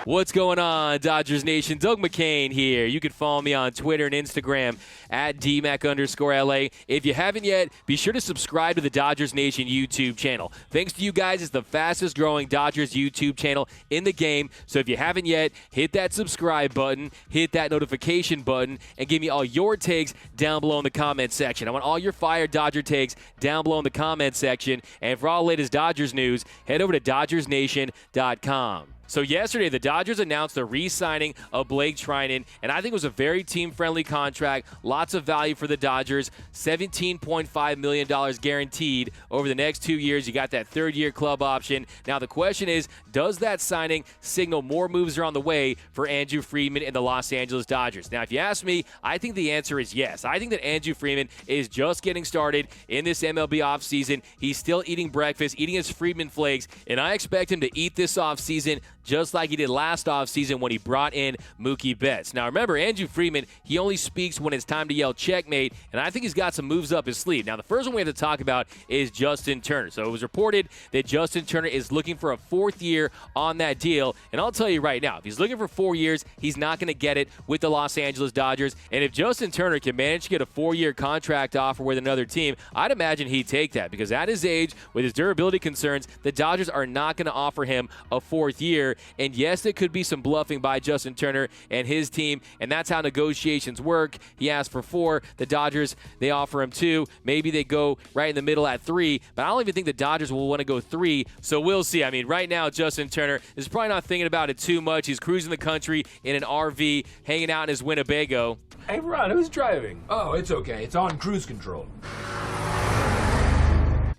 What's going on, Dodgers Nation? Doug McCain here. You can follow me on Twitter and Instagram at DMAC_LA. If you haven't yet, be sure to subscribe to the Dodgers Nation YouTube channel. Thanks to you guys, it's the fastest growing Dodgers YouTube channel in the game. So if you haven't yet, hit that subscribe button, hit that notification button, and give me all your takes down below in the comment section. I want all your fire Dodger takes down below in the comment section. And for all the latest Dodgers news, head over to DodgersNation.com. So yesterday, the Dodgers announced the re-signing of Blake Treinen, and I think it was a very team-friendly contract. Lots of value for the Dodgers. $17.5 million guaranteed over the next 2 years. You got that third-year club option. Now the question is, does that signing signal more moves are on the way for Andrew Friedman and the Los Angeles Dodgers? Now, if you ask me, I think the answer is yes. I think that Andrew Friedman is just getting started in this MLB offseason. He's still eating breakfast, eating his Friedman flakes, and I expect him to eat this offseason just like he did last offseason when he brought in Mookie Betts. Now, remember, Andrew Friedman, he only speaks when it's time to yell checkmate, and I think he's got some moves up his sleeve. Now, the first one we have to talk about is Justin Turner. So it was reported that Justin Turner is looking for a fourth year on that deal, and I'll tell you right now, if he's looking for 4 years, he's not going to get it with the Los Angeles Dodgers, and if Justin Turner can manage to get a 4-year contract offer with another team, I'd imagine he'd take that, because at his age, with his durability concerns, the Dodgers are not going to offer him a fourth year. And yes, there could be some bluffing by Justin Turner and his team, and that's how negotiations work. He asked for 4. The Dodgers, they offer him 2. Maybe they go right in the middle at 3, but I don't even think the Dodgers will want to go 3, so we'll see. I mean, right now, Justin Turner is probably not thinking about it too much. He's cruising the country in an RV, hanging out in his Winnebago. Hey, Ron, who's driving? Oh, it's okay. It's on cruise control.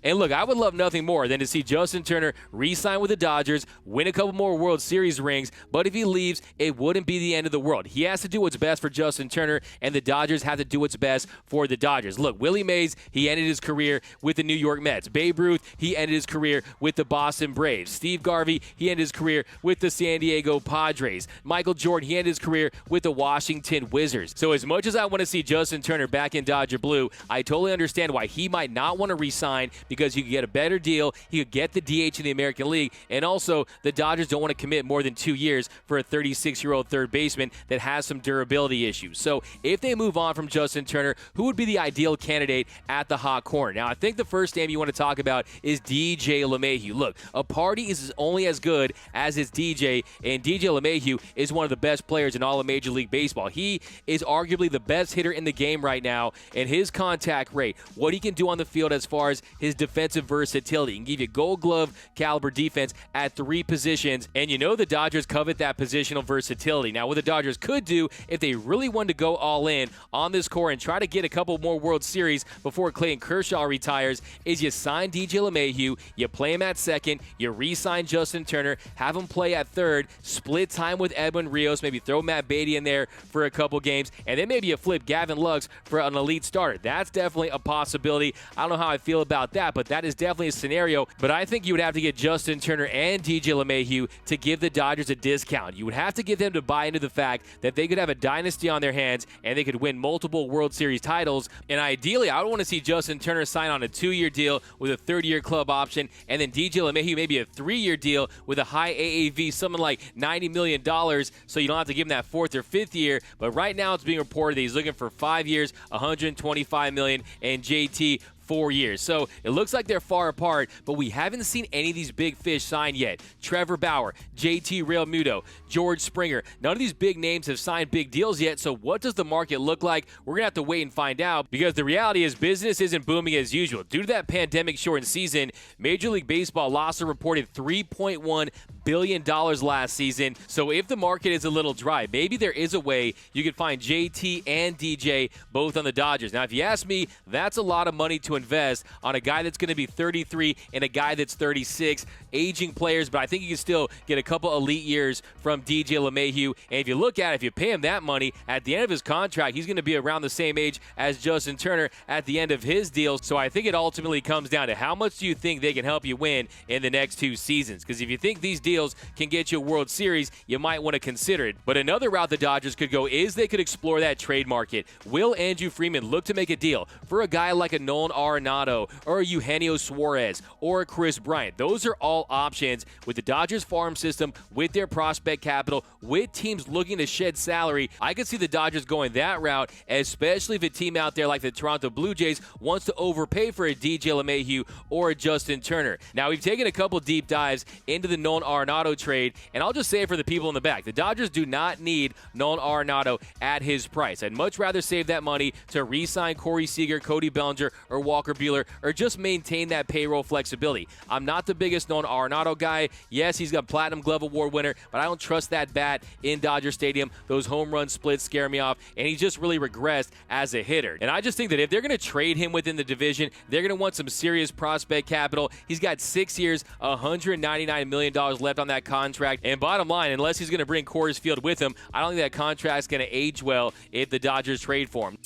And look, I would love nothing more than to see Justin Turner re-sign with the Dodgers, win a couple more World Series rings, but if he leaves, it wouldn't be the end of the world. He has to do what's best for Justin Turner, and the Dodgers have to do what's best for the Dodgers. Look, Willie Mays, he ended his career with the New York Mets. Babe Ruth, he ended his career with the Boston Braves. Steve Garvey, he ended his career with the San Diego Padres. Michael Jordan, he ended his career with the Washington Wizards. So as much as I want to see Justin Turner back in Dodger Blue, I totally understand why he might not want to re-sign, because you could get a better deal. He could get the DH in the American League. And also, the Dodgers don't want to commit more than 2 years for a 36-year-old third baseman that has some durability issues. So if they move on from Justin Turner, who would be the ideal candidate at the hot corner? Now, I think the first name you want to talk about is DJ LeMahieu. Look, a party is only as good as its DJ, and DJ LeMahieu is one of the best players in all of Major League Baseball. He is arguably the best hitter in the game right now, and his contact rate, what he can do on the field as far as his defensive versatility. He can give you Gold Glove caliber defense at 3 positions, and you know the Dodgers covet that positional versatility. Now, what the Dodgers could do if they really wanted to go all in on this core and try to get a couple more World Series before Clayton Kershaw retires is you sign DJ LeMahieu, you play him at second, you re-sign Justin Turner, have him play at third, split time with Edwin Rios, maybe throw Matt Beatty in there for a couple games, and then maybe you flip Gavin Lux for an elite starter. That's definitely a possibility. I don't know how I feel about that, but that is definitely a scenario. But I think you would have to get Justin Turner and DJ LeMahieu to give the Dodgers a discount. You would have to get them to buy into the fact that they could have a dynasty on their hands and they could win multiple World Series titles. And ideally, I would want to see Justin Turner sign on a 2-year deal with a third-year club option, and then DJ LeMahieu maybe a 3-year deal with a high AAV, something like $90 million, so you don't have to give him that 4th or 5th year. But right now, it's being reported that he's looking for 5 years, $125 million, and JT 4 years. So it looks like they're far apart, but we haven't seen any of these big fish sign yet. Trevor Bauer, JT Realmuto, George Springer. None of these big names have signed big deals yet, so what does the market look like? We're going to have to wait and find out, because the reality is business isn't booming as usual. Due to that pandemic-shortened season, Major League Baseball lost a reported $3.1 billion last season. So if the market is a little dry, maybe there is a way you could find JT and DJ both on the Dodgers. Now, if you ask me, that's a lot of money to invest on a guy that's going to be 33 and a guy that's 36, aging players, but I think you can still get a couple elite years from DJ LeMahieu. And if you look at it, if you pay him that money, at the end of his contract, he's going to be around the same age as Justin Turner at the end of his deal. So I think it ultimately comes down to how much do you think they can help you win in the next 2 seasons? Because if you think these deals deals can get you a World Series, you might want to consider it. But another route the Dodgers could go is they could explore that trade market. Will Andrew Freeman look to make a deal for a guy like a Nolan Arenado or a Eugenio Suarez or a Chris Bryant? Those are all options with the Dodgers farm system, with their prospect capital, with teams looking to shed salary. I could see the Dodgers going that route, especially if a team out there like the Toronto Blue Jays wants to overpay for a DJ LeMahieu or a Justin Turner. Now, we've taken a couple deep dives into the Nolan Arenado trade, and I'll just say it for the people in the back. The Dodgers do not need Nolan Arenado at his price. I'd much rather save that money to re-sign Corey Seager, Cody Bellinger, or Walker Buehler, or just maintain that payroll flexibility. I'm not the biggest Nolan Arenado guy. Yes, he's got Platinum Glove Award winner, but I don't trust that bat in Dodger Stadium. Those home run splits scare me off, and he's just really regressed as a hitter. And I just think that if they're going to trade him within the division, they're going to want some serious prospect capital. He's got 6 years, $199 million left on that contract. And bottom line, unless he's going to bring Coors Field with him, I don't think that contract's going to age well if the Dodgers trade for him.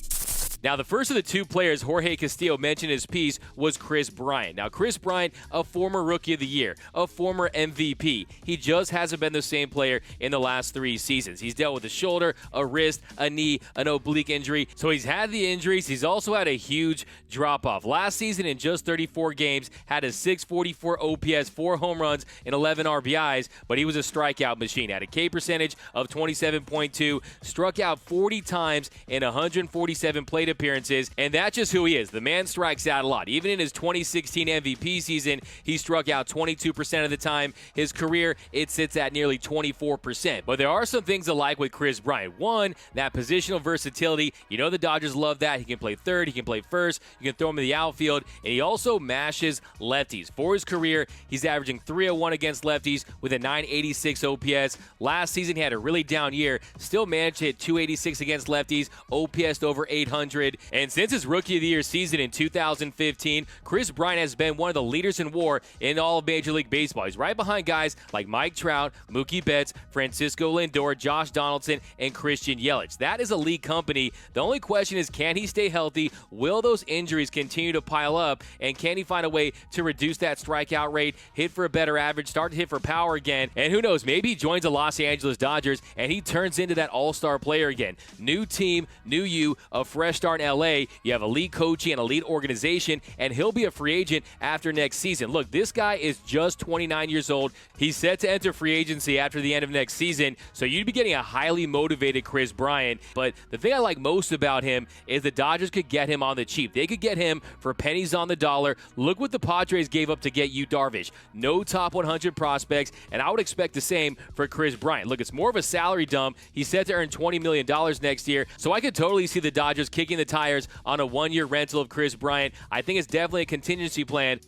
Now, the first of the two players Jorge Castillo mentioned in his piece was Chris Bryant. Now, Chris Bryant, a former Rookie of the Year, a former MVP. He just hasn't been the same player in the last 3 seasons. He's dealt with a shoulder, a wrist, a knee, an oblique injury. So he's had the injuries. He's also had a huge drop-off. Last season, in just 34 games, had a 644 OPS, 4 home runs, and 11 RBIs, but he was a strikeout machine. Had a K percentage of 27.2, struck out 40 times in 147 plate appearances, and that's just who he is. The man strikes out a lot. Even in his 2016 MVP season, he struck out 22% of the time. His career, it sits at nearly 24%. But there are some things I like with Chris Bryant. One, that positional versatility. You know the Dodgers love that. He can play third, he can play first, you can throw him in the outfield, and he also mashes lefties. For his career, he's averaging 301 against lefties with a 986 OPS. Last season, he had a really down year, still managed to hit 286 against lefties, OPS over 800. And since his Rookie of the Year season in 2015, Chris Bryant has been one of the leaders in WAR in all of Major League Baseball. He's right behind guys like Mike Trout, Mookie Betts, Francisco Lindor, Josh Donaldson, and Christian Yelich. That is a league company. The only question is, can he stay healthy? Will those injuries continue to pile up? And can he find a way to reduce that strikeout rate, hit for a better average, start to hit for power again? And who knows, maybe he joins the Los Angeles Dodgers and he turns into that all-star player again. New team, new you, a fresh start in LA. You have elite coaching and elite organization, and he'll be a free agent after next season. Look, this guy is just 29 years old. He's set to enter free agency after the end of next season, so you'd be getting a highly motivated Chris Bryant. But the thing I like most about him is the Dodgers could get him on the cheap. They could get him for pennies on the dollar. Look what the Padres gave up to get Yu Darvish. No top 100 prospects, and I would expect the same for Chris Bryant. Look, it's more of a salary dump. He's set to earn $20 million next year, so I could totally see the Dodgers kicking the tires on a one-year rental of Chris Bryant. I think it's definitely a contingency plan.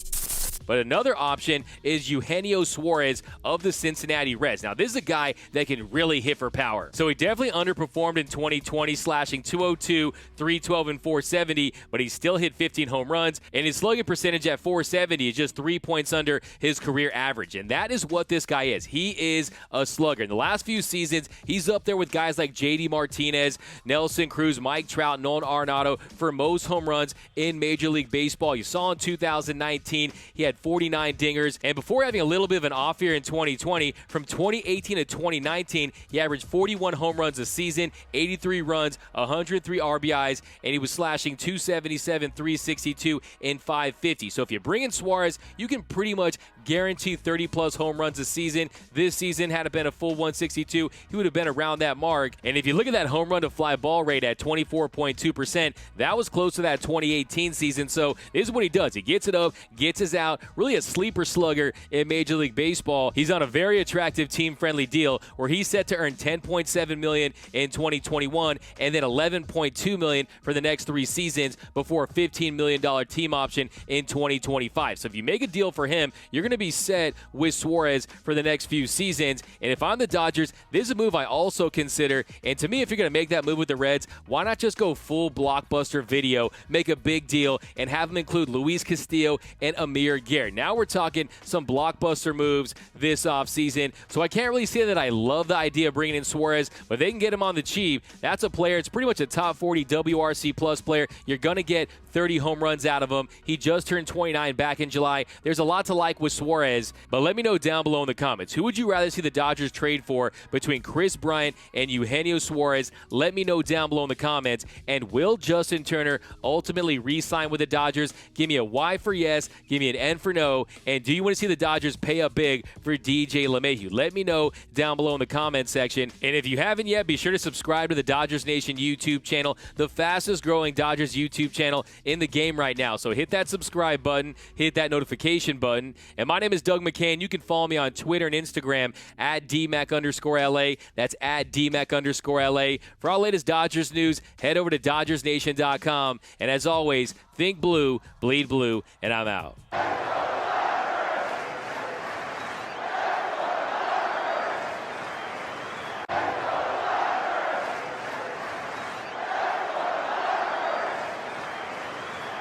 But another option is Eugenio Suarez of the Cincinnati Reds. Now, this is a guy that can really hit for power. So he definitely underperformed in 2020, slashing 202, 312, and 470, but he still hit 15 home runs, and his slugging percentage at 470 is just 3 points under his career average. And that is what this guy is. He is a slugger. In the last few seasons, he's up there with guys like J.D. Martinez, Nelson Cruz, Mike Trout, Nolan Arenado for most home runs in Major League Baseball. You saw in 2019, he had 49 dingers, and before having a little bit of an off year in 2020, from 2018 to 2019, he averaged 41 home runs a season, 83 runs, 103 RBIs, and he was slashing 277, 362, and 550. So if you bring in Suarez, you can pretty much guarantee 30-plus home runs a season. This season, had it been a full 162, he would have been around that mark. And if you look at that home run to fly ball rate at 24.2%, that was close to that 2018 season. So this is what he does. He gets it up, gets his out, really a sleeper slugger in Major League Baseball. He's on a very attractive team-friendly deal where he's set to earn $10.7 million in 2021 and then $11.2 million for the next 3 seasons before a $15 million team option in 2025. So if you make a deal for him, you're going to be set with Suarez for the next few seasons. And if I'm the Dodgers, this is a move I also consider. And to me, if you're going to make that move with the Reds, why not just go full blockbuster video, make a big deal, and have them include Luis Castillo and Amir Gill? Garrett. Now we're talking some blockbuster moves this offseason. So I can't really say that I love the idea of bringing in Suarez, but they can get him on the cheap. That's a player. It's pretty much a top 40 WRC plus player. You're going to get 30 home runs out of him. He just turned 29 back in July. There's a lot to like with Suarez, but let me know down below in the comments. Who would you rather see the Dodgers trade for between Chris Bryant and Eugenio Suarez? Let me know down below in the comments. And will Justin Turner ultimately re-sign with the Dodgers? Give me a Y for yes, give me an N for no, and do you want to see the Dodgers pay up big for DJ LeMahieu? Let me know down below in the comment section. And if you haven't yet, be sure to subscribe to the Dodgers Nation YouTube channel, the fastest growing Dodgers YouTube channel in the game right now. So hit that subscribe button, hit that notification button. And my name is Doug McCann. You can follow me on Twitter and Instagram at DMAC_LA. That's at DMAC_LA. For all latest Dodgers news, head over to DodgersNation.com. And as always, think blue, bleed blue, and I'm out.